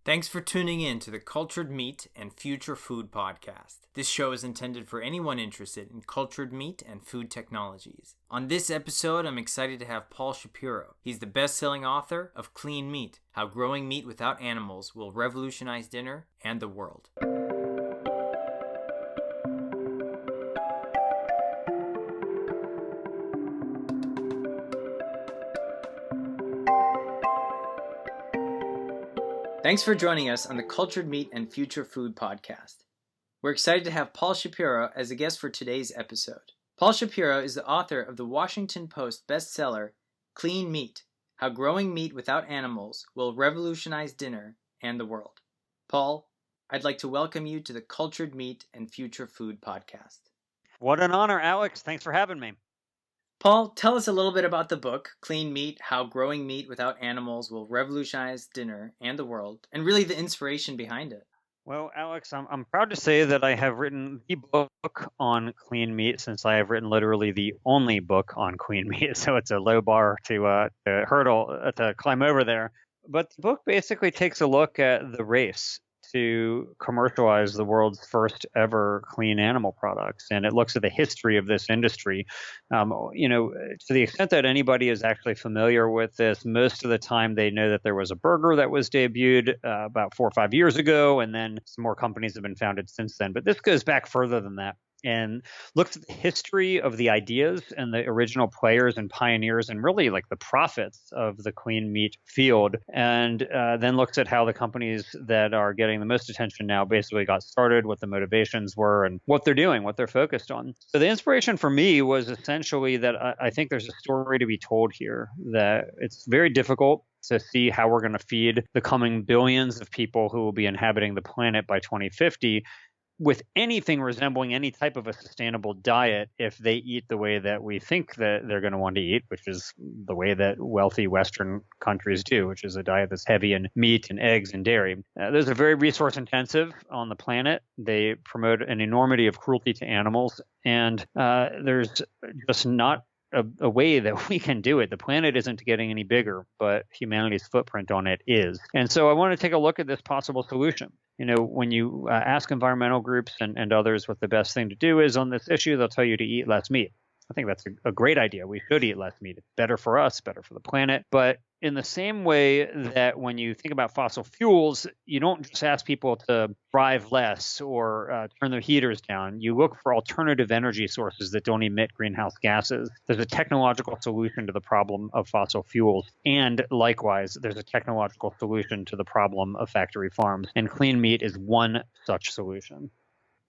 Thanks for tuning in to the Cultured Meat and Future Food podcast. This show is intended for anyone interested in cultured meat and food technologies. On this episode, I'm excited to have Paul Shapiro. He's the best-selling author of Clean Meat: How Growing Meat Without Animals Will Revolutionize Dinner and the World. Thanks for joining us on the Cultured Meat and Future Food podcast. We're excited to have Paul Shapiro as a guest for today's episode. Paul Shapiro is the author of the Washington Post bestseller, Clean Meat: How Growing Meat Without Animals Will Revolutionize Dinner and the World. Paul, I'd like to welcome you to the Cultured Meat and Future Food podcast. What an honor, Alex. Thanks for having me. Paul, tell us a little bit about the book, Clean Meat: How Growing Meat Without Animals Will Revolutionize Dinner and the World, and really the inspiration behind it. Well, Alex, I'm proud to say that I have written the book on clean meat since I have written literally the only book on clean meat. So it's a low bar to climb over there. But the book basically takes a look at the race to commercialize the world's first ever clean animal products. And it looks at the history of this industry. To the extent that anybody is actually familiar with this, most of the time they know that there was a burger that was debuted about 4 or 5 years ago, and then some more companies have been founded since then. But this goes back further than that and looks at the history of the ideas and the original players and pioneers and really like the prophets of the clean meat field, and then looks at how the companies that are getting the most attention now basically got started, what the motivations were, and what they're doing, what they're focused on. So the inspiration for me was essentially that I think there's a story to be told here, that it's very difficult to see how we're going to feed the coming billions of people who will be inhabiting the planet by 2050 with anything resembling any type of a sustainable diet if they eat the way that we think that they're going to want to eat, which is the way that wealthy Western countries do, which is a diet that's heavy in meat and eggs and dairy. Those are very resource intensive on the planet. They promote an enormity of cruelty to animals, and there's just not a way that we can do it. The planet isn't getting any bigger, but humanity's footprint on it is. And so I want to take a look at this possible solution. When you ask environmental groups and others what the best thing to do is on this issue, they'll tell you to eat less meat. I think that's a great idea. We should eat less meat. It's better for us, better for the planet. But in the same way that when you think about fossil fuels, you don't just ask people to drive less or turn their heaters down. You look for alternative energy sources that don't emit greenhouse gases. There's a technological solution to the problem of fossil fuels. And likewise, there's a technological solution to the problem of factory farms. And clean meat is one such solution.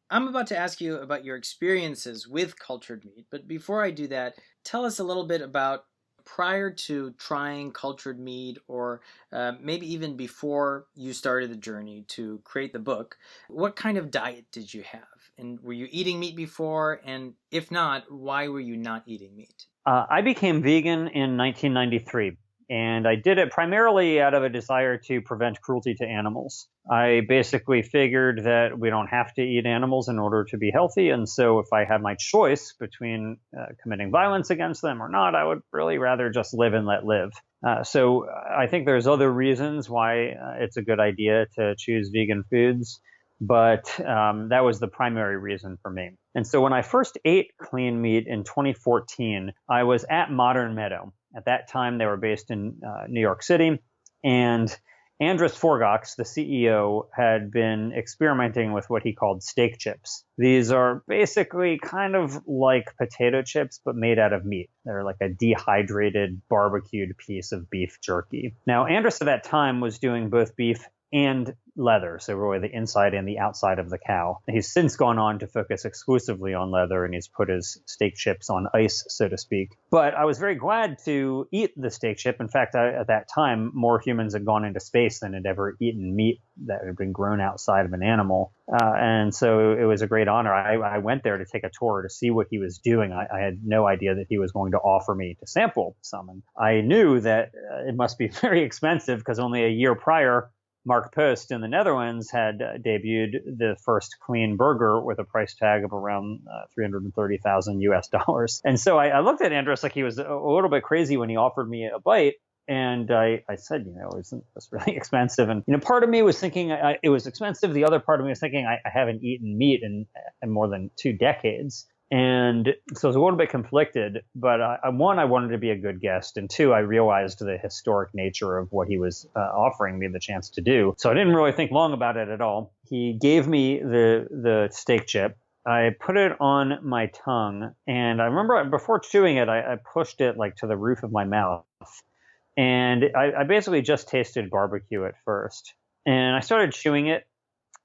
I'm about to ask you about your experiences with cultured meat, but before I do that, tell us a little bit about prior to trying cultured meat, or maybe even before you started the journey to create the book, what kind of diet did you have? And were you eating meat before? And if not, why were you not eating meat? I became vegan in 1993. And I did it primarily out of a desire to prevent cruelty to animals. I basically figured that we don't have to eat animals in order to be healthy. And so if I had my choice between committing violence against them or not, I would really rather just live and let live. So I think there's other reasons why it's a good idea to choose vegan foods. But that was the primary reason for me. And so when I first ate clean meat in 2014, I was at Modern Meadow. At that time, they were based in New York City, and Andrus Forgax, the CEO, had been experimenting with what he called steak chips. These are basically kind of like potato chips, but made out of meat. They're like a dehydrated, barbecued piece of beef jerky. Now, Andrus at that time was doing both beef and leather, so really the inside and the outside of the cow. He's since gone on to focus exclusively on leather, and he's put his steak chips on ice, so to speak. But I was very glad to eat the steak chip. In fact, at that time, more humans had gone into space than had ever eaten meat that had been grown outside of an animal. And so it was a great honor. I went there to take a tour to see what he was doing. I had no idea that he was going to offer me to sample some. And I knew that it must be very expensive because only a year prior, Mark Post in the Netherlands had debuted the first clean burger with a price tag of around $330,000 US. And so I looked at Andrus like he was a little bit crazy when he offered me a bite. And I said, isn't this really expensive? And, part of me was thinking it was expensive. The other part of me was thinking I haven't eaten meat in more than 2 decades. And so I was a little bit conflicted, but one, I wanted to be a good guest. And two, I realized the historic nature of what he was offering me the chance to do. So I didn't really think long about it at all. He gave me the steak chip. I put it on my tongue, and I remember before chewing it, I pushed it like to the roof of my mouth. And I basically just tasted barbecue at first. And I started chewing it,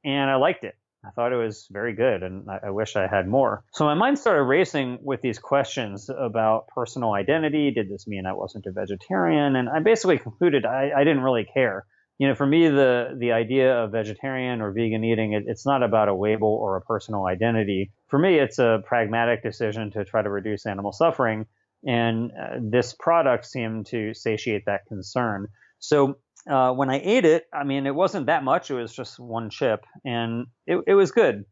and I liked it. I thought it was very good, and I wish I had more. So my mind started racing with these questions about personal identity. Did this mean I wasn't a vegetarian? And I basically concluded I didn't really care. For me, the idea of vegetarian or vegan eating, it's not about a label or a personal identity. For me, it's a pragmatic decision to try to reduce animal suffering. And this product seemed to satiate that concern. So when I ate it, it wasn't that much. It was just one chip, and it was good.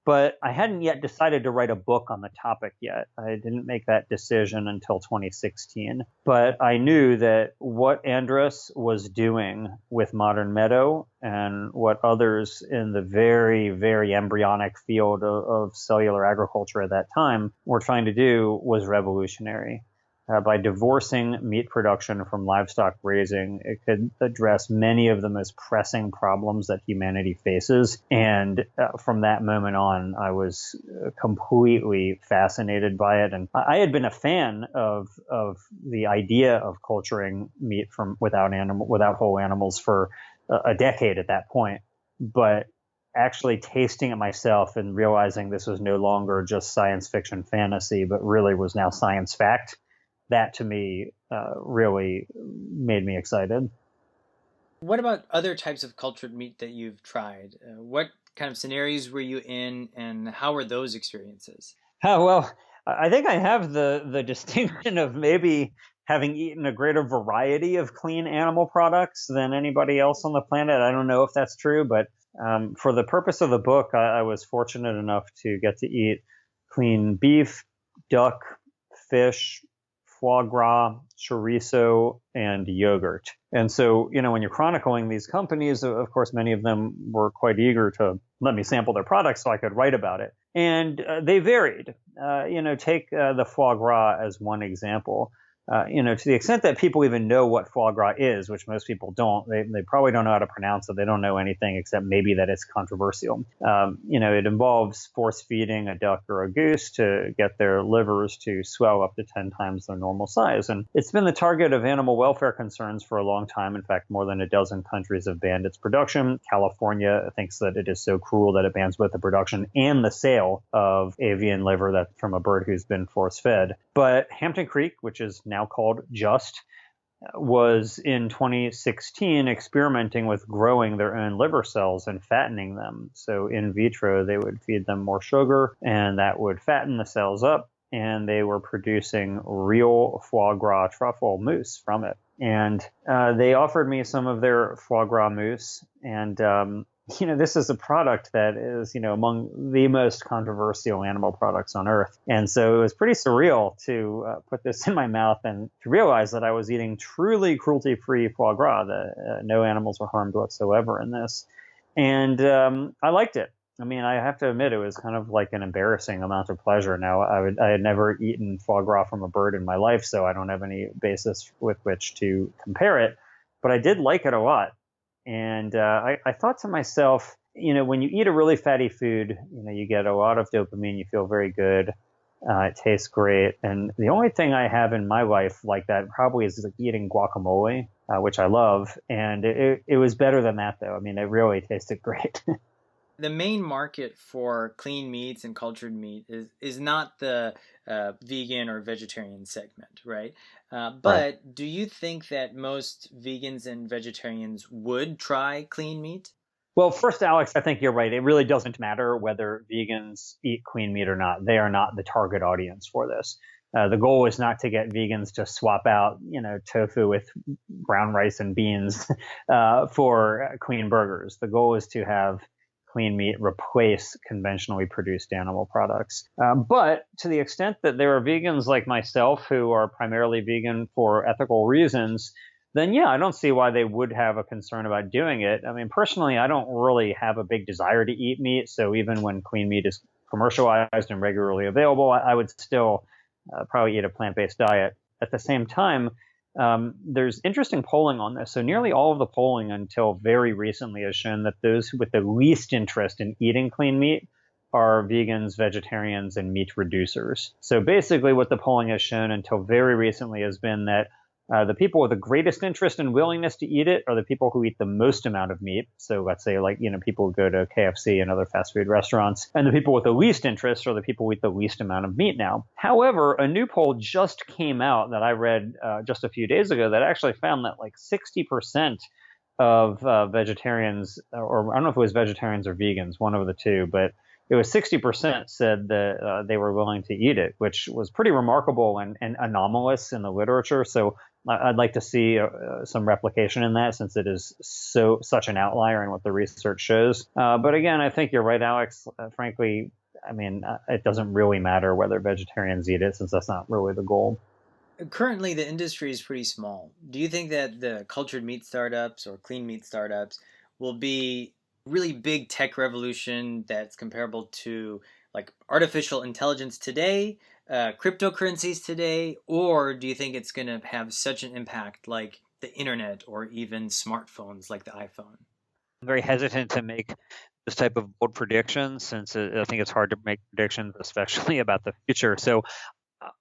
But I hadn't yet decided to write a book on the topic yet. I didn't make that decision until 2016. But I knew that what Andrus was doing with Modern Meadow and what others in the very, very embryonic field of cellular agriculture at that time were trying to do was revolutionary. By divorcing meat production from livestock raising, it could address many of the most pressing problems that humanity faces. And from that moment on, I was completely fascinated by it. And I had been a fan of the idea of culturing meat from without whole animals for a decade at that point. But actually tasting it myself and realizing this was no longer just science fiction fantasy, but really was now science fact, that to me really made me excited. What about other types of cultured meat that you've tried? What kind of scenarios were you in, and how were those experiences? Oh, well, I think I have the distinction of maybe having eaten a greater variety of clean animal products than anybody else on the planet. I don't know if that's true, but for the purpose of the book, I was fortunate enough to get to eat clean beef, duck, fish, foie gras, chorizo, and yogurt. And so, when you're chronicling these companies, of course, many of them were quite eager to let me sample their products so I could write about it. And they varied. Take the foie gras as one example. To the extent that people even know what foie gras is, which most people don't, they probably don't know how to pronounce it. They don't know anything except maybe that it's controversial. It involves force feeding a duck or a goose to get their livers to swell up to 10 times their normal size. And it's been the target of animal welfare concerns for a long time. In fact, more than a dozen countries have banned its production. California thinks that it is so cruel that it bans both the production and the sale of avian liver that's from a bird who's been force fed. But Hampton Creek, which is now called Just, was in 2016 experimenting with growing their own liver cells and fattening them. So in vitro, they would feed them more sugar, and that would fatten the cells up, and they were producing real foie gras truffle mousse from it. And they offered me some of their foie gras mousse, and this is a product that is, among the most controversial animal products on earth. And so it was pretty surreal to put this in my mouth and to realize that I was eating truly cruelty-free foie gras, that no animals were harmed whatsoever in this. And I liked it. I have to admit, it was kind of like an embarrassing amount of pleasure. Now, I had never eaten foie gras from a bird in my life, so I don't have any basis with which to compare it. But I did like it a lot. And I thought to myself, when you eat a really fatty food, you get a lot of dopamine, you feel very good, it tastes great. And the only thing I have in my life like that probably is like eating guacamole, which I love. And it was better than that, though. It really tasted great. The main market for clean meats and cultured meat is not the vegan or vegetarian segment, right? But Right. Do you think that most vegans and vegetarians would try clean meat? Well, first, Alex, I think you're right. It really doesn't matter whether vegans eat clean meat or not. They are not the target audience for this. The goal is not to get vegans to swap out, tofu with brown rice and beans for clean burgers. The goal is to have clean meat replace conventionally produced animal products. But to the extent that there are vegans like myself who are primarily vegan for ethical reasons, then yeah, I don't see why they would have a concern about doing it. I mean, personally, I don't really have a big desire to eat meat. So even when clean meat is commercialized and regularly available, I would still probably eat a plant-based diet. At the same time, there's interesting polling on this. So nearly all of the polling until very recently has shown that those with the least interest in eating clean meat are vegans, vegetarians, and meat reducers. So basically what the polling has shown until very recently has been that the people with the greatest interest and willingness to eat it are the people who eat the most amount of meat. So let's say people who go to KFC and other fast food restaurants. And the people with the least interest are the people who eat the least amount of meat now. However, a new poll just came out that I read just a few days ago that actually found that 60% of vegetarians, or I don't know if it was vegetarians or vegans, one of the two, but it was 60% said that they were willing to eat it, which was pretty remarkable and anomalous in the literature. So I'd like to see some replication in that, since it is such an outlier in what the research shows. But again, I think you're right, Alex. Frankly, I mean, it doesn't really matter whether vegetarians eat it, since that's not really the goal. Currently, the industry is pretty small. Do you think that the cultured meat startups or clean meat startups will be really big tech revolution that's comparable to like artificial intelligence today, cryptocurrencies today, or do you think it's going to have such an impact like the internet or even smartphones like the iPhone? I'm very hesitant to make this type of bold predictions, since I think it's hard to make predictions, especially about the future. So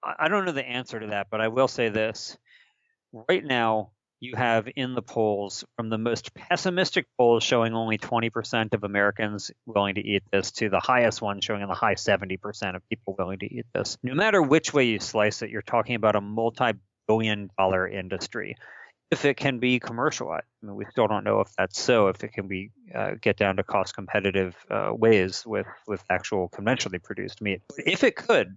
I don't know the answer to that, but I will say this. Right now, you have in the polls, from the most pessimistic polls showing only 20% of Americans willing to eat this, to the highest one showing in the high 70% of people willing to eat this. No matter which way you slice it, you're talking about a multi-billion-dollar industry. If it can be commercialized, I mean, we still don't know if that's so. If it can be get down to cost competitive ways with actual conventionally produced meat. But if it could,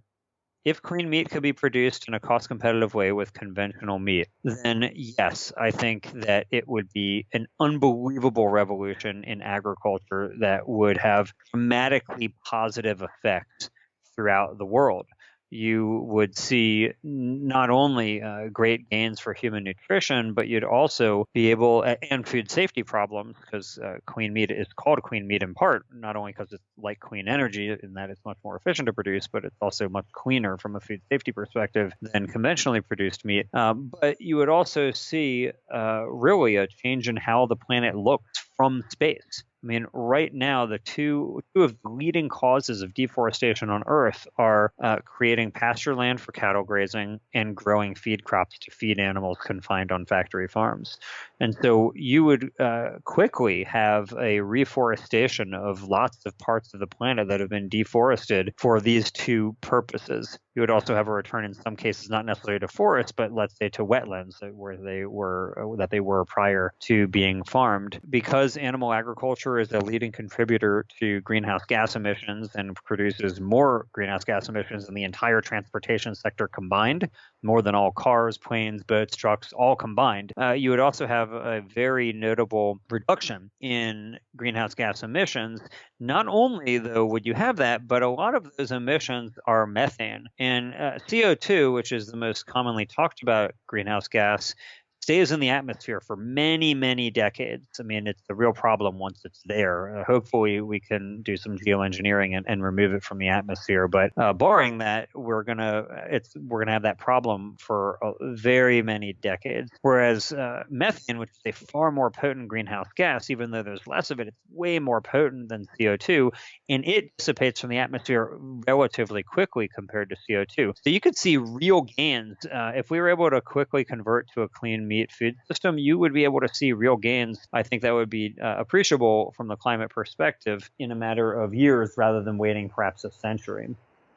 if clean meat could be produced in a cost competitive way with conventional meat, then yes, I think that it would be an unbelievable revolution in agriculture that would have dramatically positive effects throughout the world. You would see not only great gains for human nutrition, but you'd also be able, and food safety problems, because clean meat is called clean meat in part, not only because it's like clean energy in that it's much more efficient to produce, but it's also much cleaner from a food safety perspective than conventionally produced meat. But you would also see really a change in how the planet looks from space. I mean, right now, the two of the leading causes of deforestation on Earth are creating pasture land for cattle grazing and growing feed crops to feed animals confined on factory farms. And so you would quickly have a reforestation of lots of parts of the planet that have been deforested for these two purposes. You would also have a return in some cases, not necessarily to forests, but let's say to wetlands where they were prior to being farmed. Because animal agriculture is a leading contributor to greenhouse gas emissions and produces more greenhouse gas emissions than the entire transportation sector combined, more than all cars, planes, boats, trucks, all combined, you would also have a very notable reduction in greenhouse gas emissions. Not only, though, would you have that, but a lot of those emissions are methane. And CO2, which is the most commonly talked about greenhouse gas, stays in the atmosphere for many, many decades. I mean, it's the real problem once it's there. Hopefully, we can do some geoengineering and remove it from the atmosphere. But barring that, we're gonna have that problem for very many decades. Whereas methane, which is a far more potent greenhouse gas, even though there's less of it, it's way more potent than CO2, and it dissipates from the atmosphere relatively quickly compared to CO2. So you could see real gains if we were able to quickly convert to a clean meat food system. You would be able to see real gains. I think that would be appreciable from the climate perspective in a matter of years rather than waiting perhaps a century.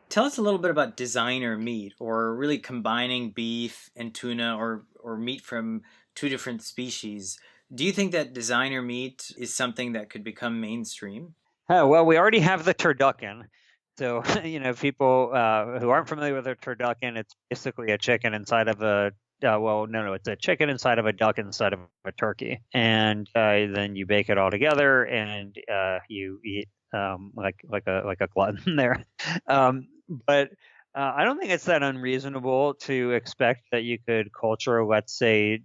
Tell us a little bit about designer meat, or really combining beef and tuna, or meat from two different species. Do you think that designer meat is something that could become mainstream? Oh, well, we already have the turducken. So, people who aren't familiar with a turducken, it's basically a chicken inside of a it's a chicken inside of a duck inside of a turkey, and then you bake it all together, and you eat like a glutton there. But I don't think it's that unreasonable to expect that you could culture, let's say,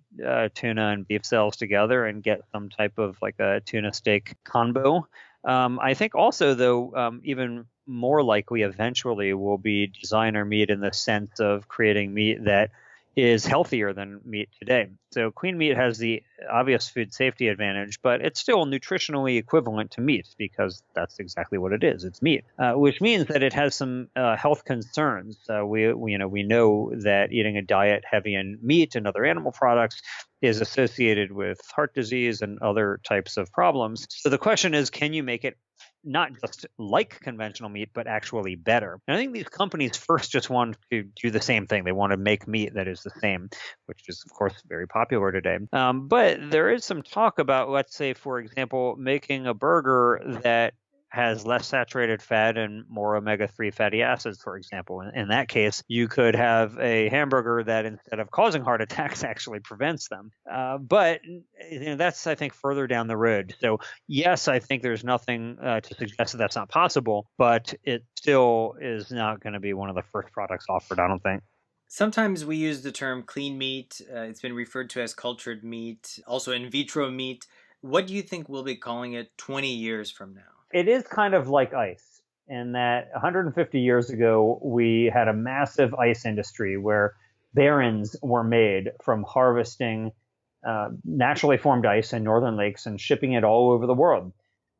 tuna and beef cells together and get some type of like a tuna steak combo. I think also, though, even more likely eventually will be designer meat in the sense of creating meat that is healthier than meat today. So clean meat has the obvious food safety advantage, but it's still nutritionally equivalent to meat because that's exactly what it is. It's meat, which means that it has some health concerns. We know that eating a diet heavy in meat and other animal products is associated with heart disease and other types of problems. So the question is, can you make it not just like conventional meat, but actually better? And I think these companies first just want to do the same thing. They want to make meat that is the same, which is, of course, very popular today. But there is some talk about, let's say, for example, making a burger that has less saturated fat and more omega-3 fatty acids, for example. In that case, you could have a hamburger that instead of causing heart attacks actually prevents them. But that's, I think, further down the road. So yes, I think there's nothing to suggest that that's not possible, but it still is not going to be one of the first products offered, I don't think. Sometimes we use the term clean meat. It's been referred to as cultured meat, also in vitro meat. What do you think we'll be calling it 20 years from now? It is kind of like ice in that 150 years ago, we had a massive ice industry where barons were made from harvesting naturally formed ice in northern lakes and shipping it all over the world.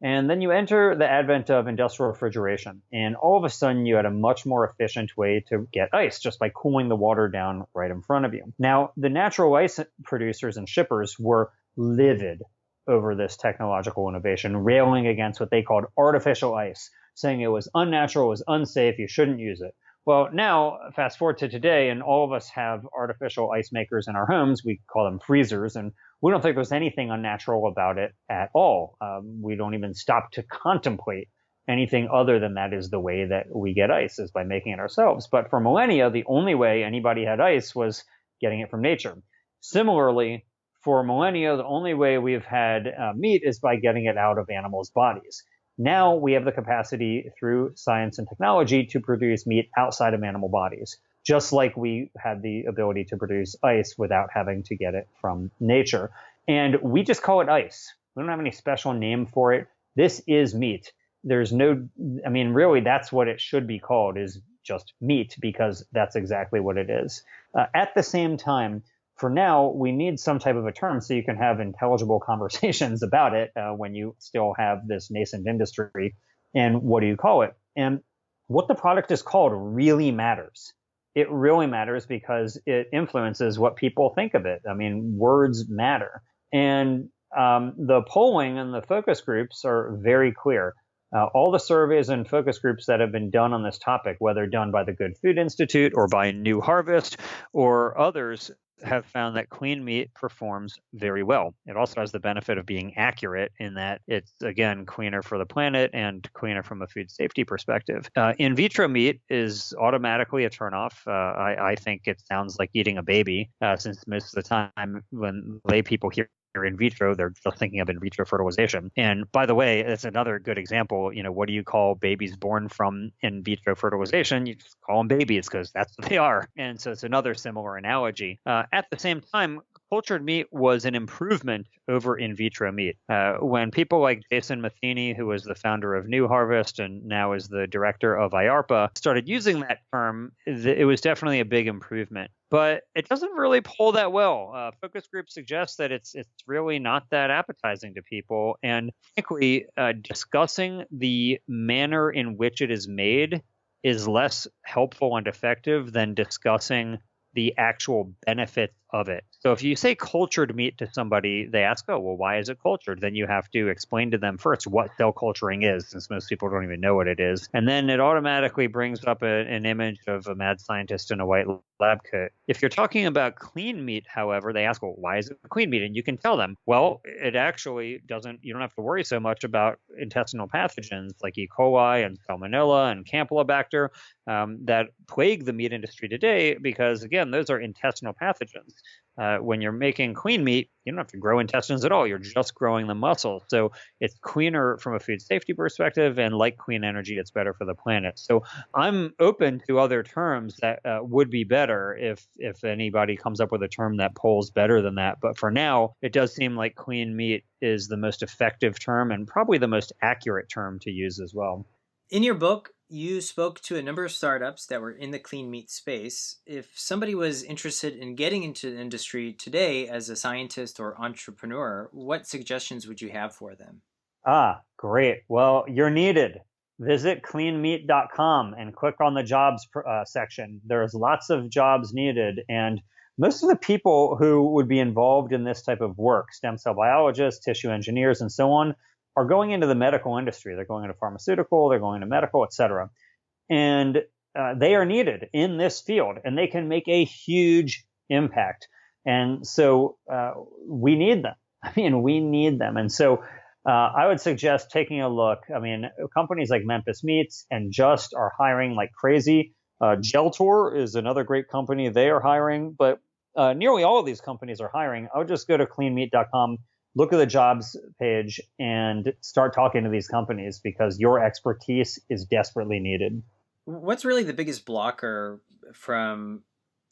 And then you enter the advent of industrial refrigeration, and all of a sudden you had a much more efficient way to get ice just by cooling the water down right in front of you. Now, the natural ice producers and shippers were livid over this technological innovation, railing against what they called artificial ice, saying it was unnatural, it was unsafe, you shouldn't use it. Well, now, fast forward to today, and all of us have artificial ice makers in our homes. We call them freezers, and we don't think there's anything unnatural about it at all. We don't even stop to contemplate anything other than that is the way that we get ice, is by making it ourselves. But for millennia, the only way anybody had ice was getting it from nature. Similarly, for millennia, the only way we've had meat is by getting it out of animals' bodies. Now we have the capacity through science and technology to produce meat outside of animal bodies, just like we had the ability to produce ice without having to get it from nature. And we just call it ice. We don't have any special name for it. This is meat. Really, that's what it should be called, is just meat, because that's exactly what it is. At the same time, for now, we need some type of a term so you can have intelligible conversations about it when you still have this nascent industry. And what do you call it? And what the product is called really matters. It really matters because it influences what people think of it. I mean, words matter. And the polling and the focus groups are very clear. All the surveys and focus groups that have been done on this topic, whether done by the Good Food Institute or by New Harvest or others, have found that clean meat performs very well. It also has the benefit of being accurate in that it's, again, cleaner for the planet and cleaner from a food safety perspective. In vitro meat is automatically a turnoff. I think it sounds like eating a baby, since most of the time when lay people hear in vitro, they're just thinking of in vitro fertilization. And by the way, it's another good example. What do you call babies born from in vitro fertilization? You just call them babies because that's what they are. And so it's another similar analogy. At the same time, cultured meat was an improvement over in vitro meat. When people like Jason Matheny, who was the founder of New Harvest and now is the director of IARPA, started using that term, it was definitely a big improvement. But it doesn't really poll that well. Focus groups suggest that it's really not that appetizing to people. And frankly, discussing the manner in which it is made is less helpful and effective than discussing the actual benefits of it. So if you say cultured meat to somebody, they ask, oh, well, why is it cultured? Then you have to explain to them first what cell culturing is, since most people don't even know what it is. And then it automatically brings up an image of a mad scientist in a white lab coat. If you're talking about clean meat, however, they ask, well, why is it clean meat? And you can tell them, well, it actually doesn't, you don't have to worry so much about intestinal pathogens like E. coli and Salmonella and Campylobacter that plague the meat industry today, because again, those are intestinal pathogens. When you're making clean meat, you don't have to grow intestines at all. You're just growing the muscle. So it's cleaner from a food safety perspective, and like clean energy, it's better for the planet. So I'm open to other terms that would be better if anybody comes up with a term that polls better than that. But for now, it does seem like clean meat is the most effective term and probably the most accurate term to use as well. In your book, you spoke to a number of startups that were in the clean meat space. If somebody was interested in getting into the industry today as a scientist or entrepreneur, what suggestions would you have for them? Great. Well, you're needed. Visit cleanmeat.com and click on the jobs section. There's lots of jobs needed. And most of the people who would be involved in this type of work, stem cell biologists, tissue engineers, and so on, are going into the medical industry. They're going into pharmaceutical, they're going into medical, et cetera. And they are needed in this field, and they can make a huge impact. And so we need them. We need them. And so I would suggest taking a look. Companies like Memphis Meats and Just are hiring like crazy. Geltor is another great company. They are hiring, but nearly all of these companies are hiring. I would just go to cleanmeat.com, look at the jobs page, and start talking to these companies because your expertise is desperately needed. What's really the biggest blocker from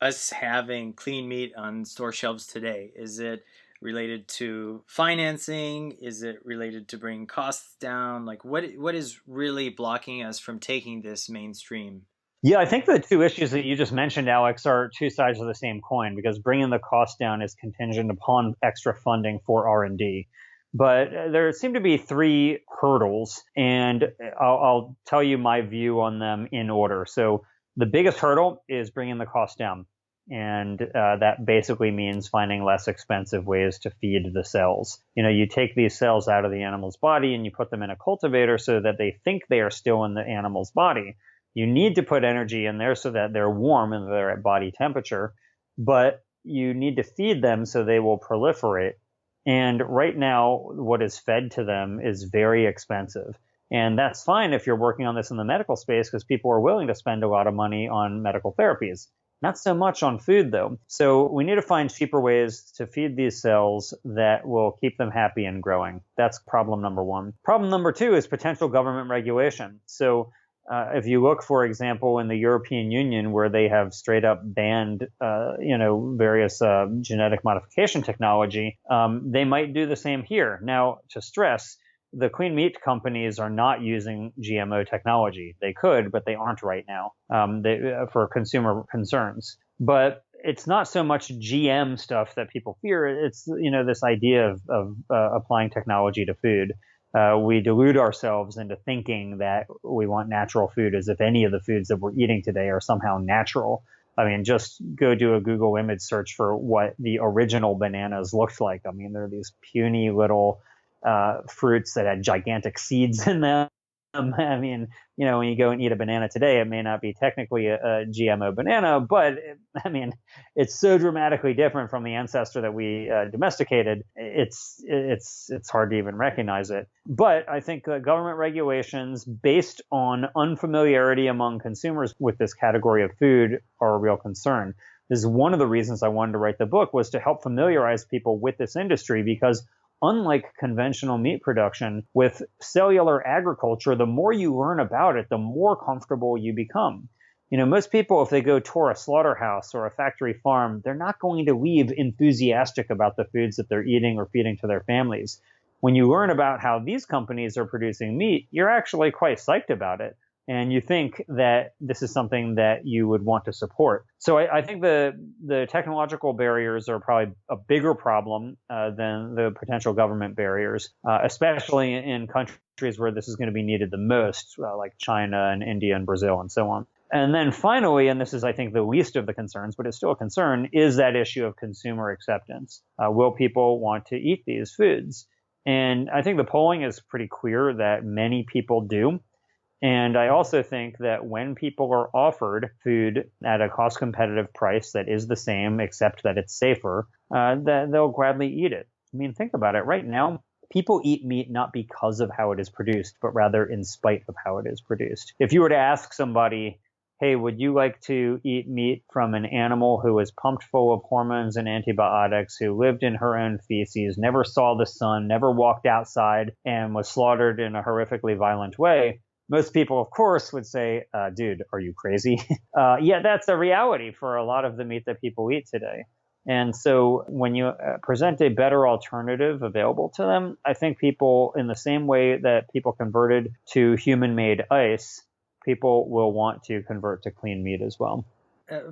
us having clean meat on store shelves today? Is it related to financing? Is it related to bringing costs down? Like what is really blocking us from taking this mainstream? Yeah, I think the two issues that you just mentioned, Alex, are two sides of the same coin, because bringing the cost down is contingent upon extra funding for R&D. But there seem to be three hurdles, and I'll tell you my view on them in order. So the biggest hurdle is bringing the cost down. And that basically means finding less expensive ways to feed the cells. You take these cells out of the animal's body and you put them in a cultivator so that they think they are still in the animal's body. You need to put energy in there so that they're warm and they're at body temperature, but you need to feed them so they will proliferate. And right now, what is fed to them is very expensive. And that's fine if you're working on this in the medical space because people are willing to spend a lot of money on medical therapies. Not so much on food, though. So we need to find cheaper ways to feed these cells that will keep them happy and growing. That's problem number one. Problem number two is potential government regulation. So if you look, for example, in the European Union, where they have straight up banned, various genetic modification technology, they might do the same here. Now, to stress, the clean meat companies are not using GMO technology. They could, but they aren't right now for consumer concerns. But it's not so much GM stuff that people fear. It's, this idea of applying technology to food. We delude ourselves into thinking that we want natural food as if any of the foods that we're eating today are somehow natural. Just go do a Google image search for what the original bananas looked like. They're these puny little fruits that had gigantic seeds in them. When you go and eat a banana today, it may not be technically a GMO banana, but it's so dramatically different from the ancestor that we domesticated. It's hard to even recognize it. But I think government regulations based on unfamiliarity among consumers with this category of food are a real concern. This is one of the reasons I wanted to write the book, was to help familiarize people with this industry, because unlike conventional meat production, with cellular agriculture, the more you learn about it, the more comfortable you become. Most people, if they go tour a slaughterhouse or a factory farm, they're not going to leave enthusiastic about the foods that they're eating or feeding to their families. When you learn about how these companies are producing meat, you're actually quite psyched about it. And you think that this is something that you would want to support. So I think the technological barriers are probably a bigger problem than the potential government barriers, especially in countries where this is going to be needed the most, like China and India and Brazil and so on. And then finally, and this is, I think, the least of the concerns, but it's still a concern, is that issue of consumer acceptance. Will people want to eat these foods? And I think the polling is pretty clear that many people do. And I also think that when people are offered food at a cost competitive price that is the same, except that it's safer, that they'll gladly eat it. Think about it. Right now, people eat meat not because of how it is produced, but rather in spite of how it is produced. If you were to ask somebody, hey, would you like to eat meat from an animal who was pumped full of hormones and antibiotics, who lived in her own feces, never saw the sun, never walked outside, and was slaughtered in a horrifically violent way? Most people, of course, would say, dude, are you crazy? Yeah, that's a reality for a lot of the meat that people eat today. And so when you present a better alternative available to them, I think people, in the same way that people converted to human-made ice, people will want to convert to clean meat as well.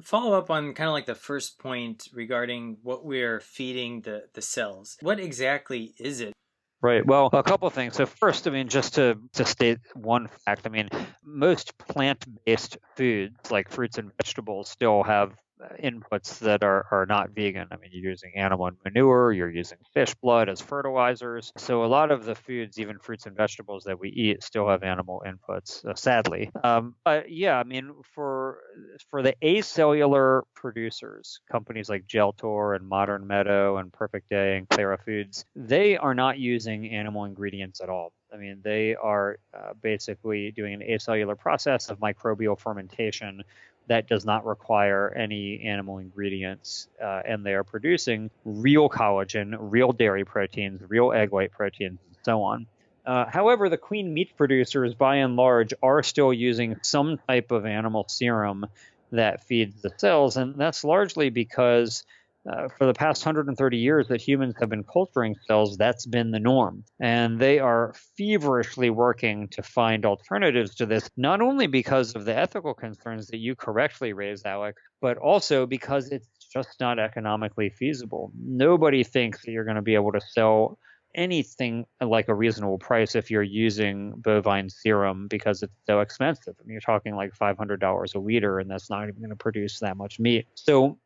Follow up on kind of like the first point regarding what we're feeding the cells. What exactly is it? Right. Well, a couple of things. So first, I mean, just to state one fact, I mean, most plant-based foods like fruits and vegetables still have inputs that are not vegan. I mean, you're using animal manure, you're using fish blood as fertilizers. So a lot of the foods, even fruits and vegetables that we eat, still have animal inputs, sadly. But yeah, I mean, for the acellular producers, companies like Geltor and Modern Meadow and Perfect Day and Clara Foods, they are not using animal ingredients at all. I mean, they are basically doing an acellular process of microbial fermentation that does not require any animal ingredients, and they are producing real collagen, real dairy proteins, real egg white proteins, and so on. However, the clean meat producers, by and large, are still using some type of animal serum that feeds the cells, and that's largely because for the past 130 years that humans have been culturing cells, that's been the norm. And they are feverishly working to find alternatives to this, not only because of the ethical concerns that you correctly raised, Alec, but also because it's just not economically feasible. Nobody thinks that you're going to be able to sell anything like a reasonable price if you're using bovine serum because it's so expensive. I mean, you're talking like $500 a liter, and that's not even going to produce that much meat. So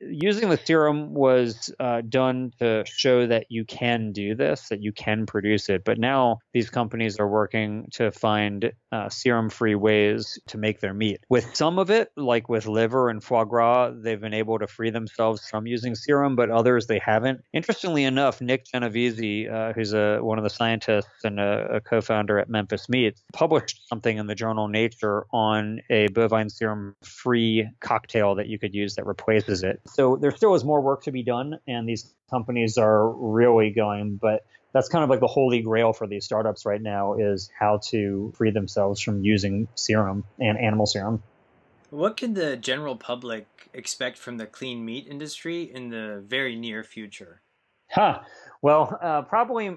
using the serum was done to show that you can do this, that you can produce it. But now these companies are working to find serum-free ways to make their meat. With some of it, like with liver and foie gras, they've been able to free themselves from using serum, but others they haven't. Interestingly enough, Nick Genovese, who's one of the scientists and a co-founder at Memphis Meats, published something in the journal Nature on a bovine serum-free cocktail that you could use that replaces it. So there still is more work to be done, and these companies are really going, but that's kind of like the holy grail for these startups right now, is how to free themselves from using serum and animal serum. What can the general public expect from the clean meat industry in the very near future? Well, probably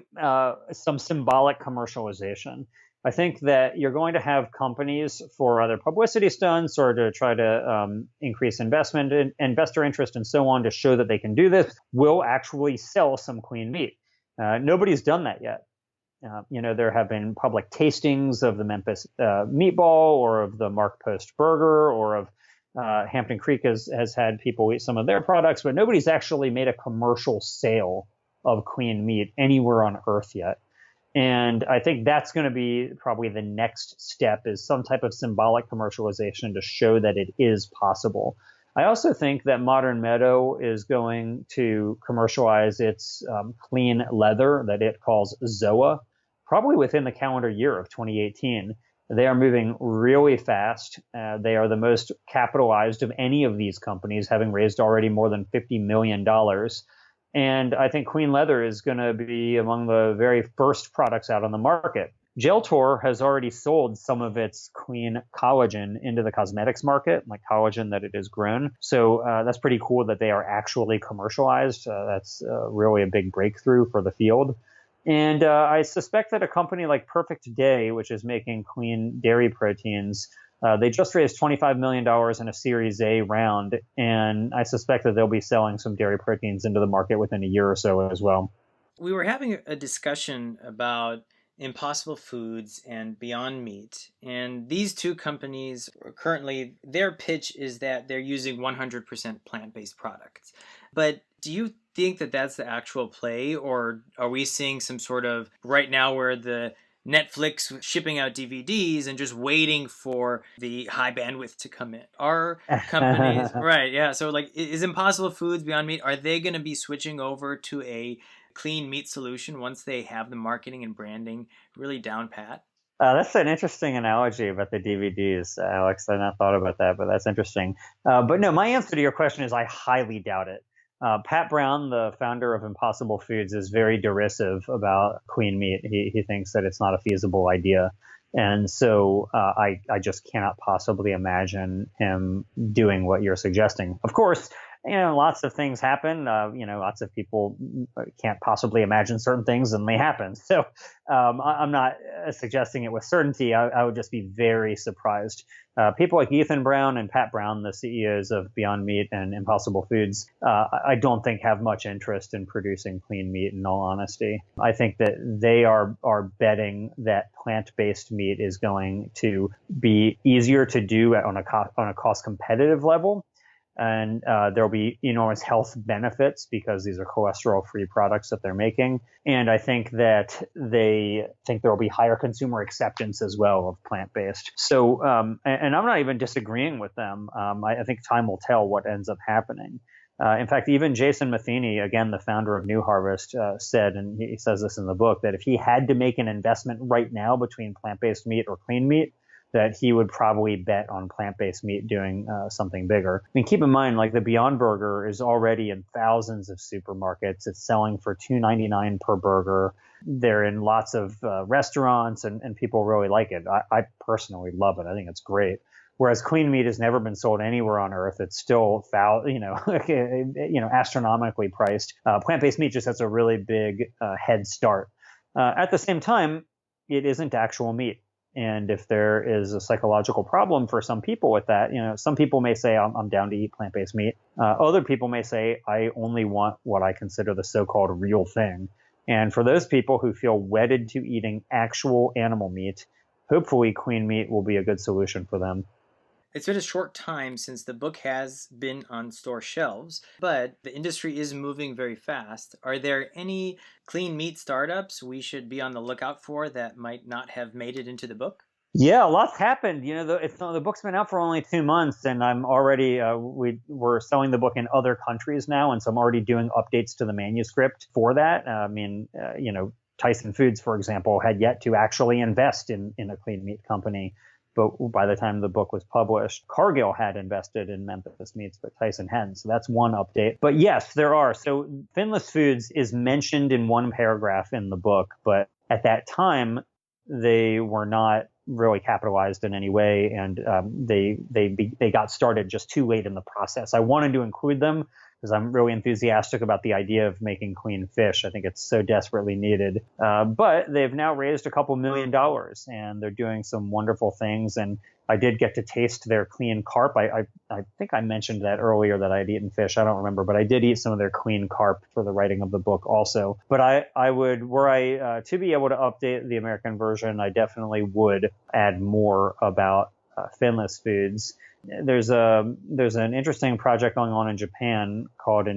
some symbolic commercialization. I think that you're going to have companies, for either publicity stunts or to try to increase investment, investor interest, and so on, to show that they can do this, will actually sell some clean meat. Nobody's done that yet. There have been public tastings of the Memphis meatball, or of the Mark Post burger, or of Hampton Creek has had people eat some of their products, but nobody's actually made a commercial sale of clean meat anywhere on earth yet. And I think that's going to be probably the next step, is some type of symbolic commercialization to show that it is possible. I also think that Modern Meadow is going to commercialize its clean leather that it calls ZOA, probably within the calendar year of 2018. They are moving really fast. They are the most capitalized of any of these companies, having raised already more than $50 million. And I think clean leather is going to be among the very first products out on the market. Geltor has already sold some of its clean collagen into the cosmetics market, like collagen that it has grown. So that's pretty cool that they are actually commercialized. That's really a big breakthrough for the field. And I suspect that a company like Perfect Day, which is making clean dairy proteins, they just raised $25 million in a Series A round, and I suspect that they'll be selling some dairy proteins into the market within a year or so as well. We were having a discussion about Impossible Foods and Beyond Meat, and these two companies currently, their pitch is that they're using 100% plant-based products. But do you think that that's the actual play, or are we seeing some sort of, right now where the Netflix shipping out DVDs and just waiting for the high bandwidth to come in? Are companies, right, yeah, so like, is Impossible Foods, Beyond Meat, are they going to be switching over to a clean meat solution once they have the marketing and branding really down pat? That's an interesting analogy about the DVDs, Alex. I not thought about that, but that's interesting. But no, my answer to your question is I highly doubt it. Pat Brown, the founder of Impossible Foods, is very derisive about clean meat. He thinks that it's not a feasible idea. And so I just cannot possibly imagine him doing what you're suggesting. Of course, lots of things happen. Lots of people can't possibly imagine certain things, and they happen. So I'm not suggesting it with certainty. I would just be very surprised. People like Ethan Brown and Pat Brown, the CEOs of Beyond Meat and Impossible Foods, I don't think have much interest in producing clean meat, in all honesty. I think that they are betting that plant-based meat is going to be easier to do on a cost competitive level. And there'll be enormous health benefits because these are cholesterol-free products that they're making. And I think that they think there will be higher consumer acceptance as well of plant-based. So, and I'm not even disagreeing with them. I think time will tell what ends up happening. In fact, even Jason Matheny, again, the founder of New Harvest, said, and he says this in the book, that if he had to make an investment right now between plant-based meat or clean meat, that he would probably bet on plant-based meat doing something bigger. I mean, keep in mind, like the Beyond Burger is already in thousands of supermarkets. It's selling for $2.99 per burger. They're in lots of restaurants, and people really like it. I personally love it. I think it's great. Whereas clean meat has never been sold anywhere on earth. It's still astronomically priced. Plant-based meat just has a really big head start. At the same time, it isn't actual meat. And if there is a psychological problem for some people with that, some people may say, I'm down to eat plant-based meat. Other people may say, I only want what I consider the so-called real thing. And for those people who feel wedded to eating actual animal meat, hopefully clean meat will be a good solution for them. It's been a short time since the book has been on store shelves, but the industry is moving very fast. Are there any clean meat startups we should be on the lookout for that might not have made it into the book? Yeah, lots happened. The book's been out for only 2 months, and I'm already we're selling the book in other countries now, and so I'm already doing updates to the manuscript for that. Tyson Foods, for example, had yet to actually invest in a clean meat company. But by the time the book was published, Cargill had invested in Memphis Meats, but Tyson hadn't. So that's one update. But yes, there are. So Finless Foods is mentioned in one paragraph in the book, but at that time, they were not really capitalized in any way, and they got started just too late in the process. I wanted to include them because I'm really enthusiastic about the idea of making clean fish. I think it's so desperately needed. But they've now raised a couple $1 million, and they're doing some wonderful things. And I did get to taste their clean carp. I think I mentioned that earlier, that I'd eaten fish. I don't remember, but I did eat some of their clean carp for the writing of the book also. But I would, were I to be able to update the American version, I definitely would add more about Finless Foods. There's an interesting project going on in Japan called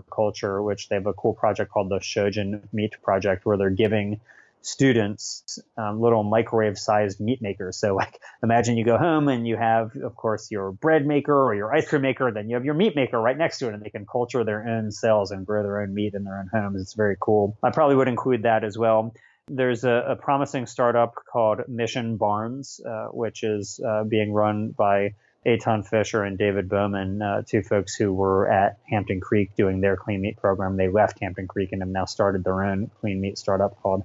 Culture, which they have a cool project called the Shojin Meat Project, where they're giving students little microwave-sized meat makers. So, like, imagine you go home and you have, of course, your bread maker or your ice cream maker, then you have your meat maker right next to it, and they can culture their own cells and grow their own meat in their own homes. It's very cool. I probably would include that as well. There's a promising startup called Mission Barns, which is being run by Eitan Fisher and David Bowman, two folks who were at Hampton Creek doing their clean meat program. They left Hampton Creek and have now started their own clean meat startup called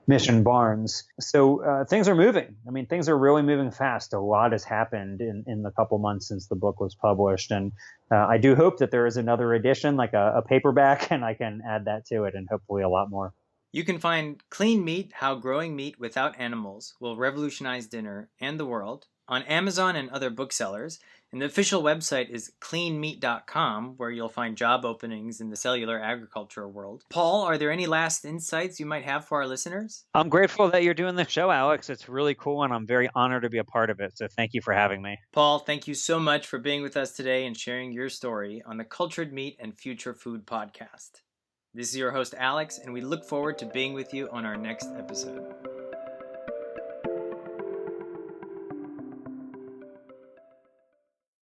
Mission Barns. So things are moving. I mean, things are really moving fast. A lot has happened in the couple months since the book was published. And I do hope that there is another edition, like a paperback, and I can add that to it, and hopefully a lot more. You can find Clean Meat, How Growing Meat Without Animals Will Revolutionize Dinner and the World on Amazon and other booksellers. And the official website is cleanmeat.com, where you'll find job openings in the cellular agriculture world. Paul, are there any last insights you might have for our listeners? I'm grateful that you're doing this show, Alex. It's really cool, and I'm very honored to be a part of it. So thank you for having me. Paul, thank you so much for being with us today and sharing your story on the Cultured Meat and Future Food podcast. This is your host, Alex, and we look forward to being with you on our next episode.